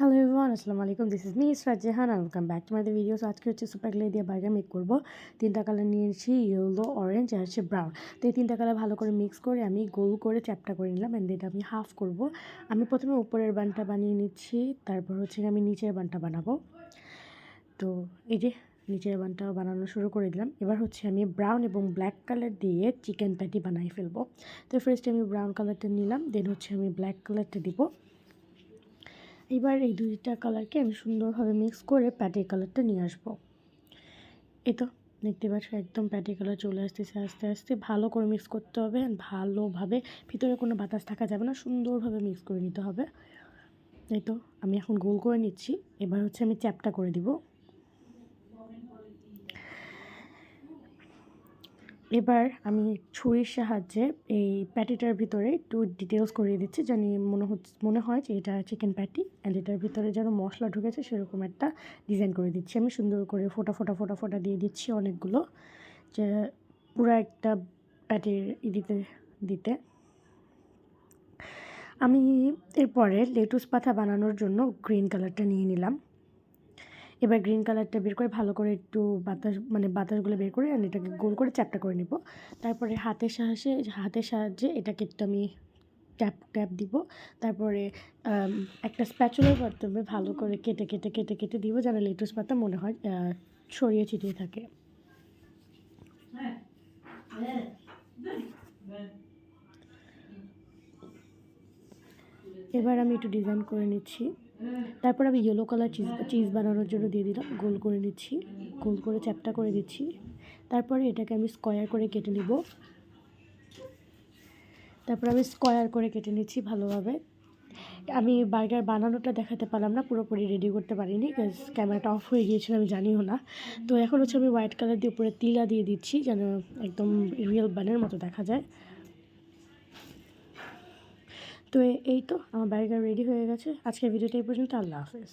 Hello everyone, আসসালামু আলাইকুম। This is me Israt Jahan and welcome back to my the videos. আজকে হচ্ছে super গ্লে দিয়ে বার্গার মেক করবো। তিনটা কালার নিয়েছি, ইয়েলো, অরেঞ্জ আর হচ্ছে ব্রাউন। তো এই তিনটা কালার ভালো করে মিক্স করে আমি গোল করে চ্যাপটা করে নিলাম অ্যান্ড এটা আমি হাফ করব। আমি প্রথমে উপরের বানটা বানিয়ে নিচ্ছি, তারপর হচ্ছে আমি নিচের বানটা বানাবো। তো এই যে নিচের বানটা বানানো শুরু করে দিলাম। এবার হচ্ছে আমি ব্রাউন এবং ব্ল্যাক কালার দিয়ে চিকেন প্যাটি বানিয়ে ফেলবো। তো ফার্স্টে আমি ব্রাউন কালারটা নিলাম, দেন হচ্ছে আমি ব্ল্যাক কালারটা দিব। এবার এই দুইটা কালারকে আমি সুন্দরভাবে মিক্স করে প্যাটির কালারটা নিয়ে আসবো। এই তো দেখতে পাচ্ছ একদম প্যাটি কালার চলে আসতেছে আস্তে আস্তে। ভালো করে মিক্স করতে হবে, ভালোভাবে, ভিতরে কোনো বাতাস থাকা যাবে না, সুন্দরভাবে মিক্স করে নিতে হবে। এই তো আমি এখন গোল করে নিচ্ছি। এবার হচ্ছে আমি চ্যাপটা করে দিব। এবার আমি ছুরির সাহায্যে এই প্যাটিটার ভিতরে একটু ডিটেলস করিয়ে দিচ্ছি, জানি মনে হয় যে এটা চিকেন প্যাটি, অ্যান্ড এটার ভিতরে যেন মশলা ঢুকেছে সেরকম একটা ডিজাইন করে দিচ্ছি। আমি সুন্দর করে ফোটা ফোটা ফোটা ফোটা দিয়ে দিচ্ছি অনেকগুলো, যে পুরো একটা প্যাটির দিতে দিতে। আমি এরপরে লেটুস পাতা বানানোর জন্য গ্রিন কালারটা নিয়ে নিলাম। এবার গ্রিন কালারটা বের করে ভালো করে একটু বাতাসগুলো বের করে এটাকে গোল করে চ্যাপটা করে নিব। তারপরে হাতের সাহায্যে এটাকে একটু আমি ট্যাপ ট্যাপ দিব। তারপরে একটা স্প্যাচুলার মাধ্যমে ভালো করে কেটে কেটে কেটে কেটে দিব, যেন লেটুস পাতা মনে হয় ছড়িয়ে ছিটিয়ে থাকে। এবার আমি একটু ডিজাইন করে নিচ্ছি। তারপর আমি ইয়েলো কালার চিজ বানানোর জন্য দিয়ে দিলাম, গোল করে নিচ্ছি, গোল করে চ্যাপটা করে দিচ্ছি। তারপরে এটাকে আমি স্কোয়ার করে কেটে নিব। তারপর আমি স্কোয়ার করে কেটে নিচ্ছি ভালোভাবে। আমি বার্গার বানানোটা দেখাতে পারলাম না, পুরোপুরি রেডি করতে পারিনি, বিকজ ক্যামেরাটা অফ হয়ে গিয়েছিল, আমি জানিও না। তো এখন হচ্ছে আমি হোয়াইট কালার দিয়ে উপরে তিলা দিয়ে দিচ্ছি, যেন একদম রিয়েল বানের মতো দেখা যায়। তো এই তো আমার বার্গার রেডি হয়ে গেছে। আজকের ভিডিওটা এই পর্যন্ত। আল্লাহ হাফেজ।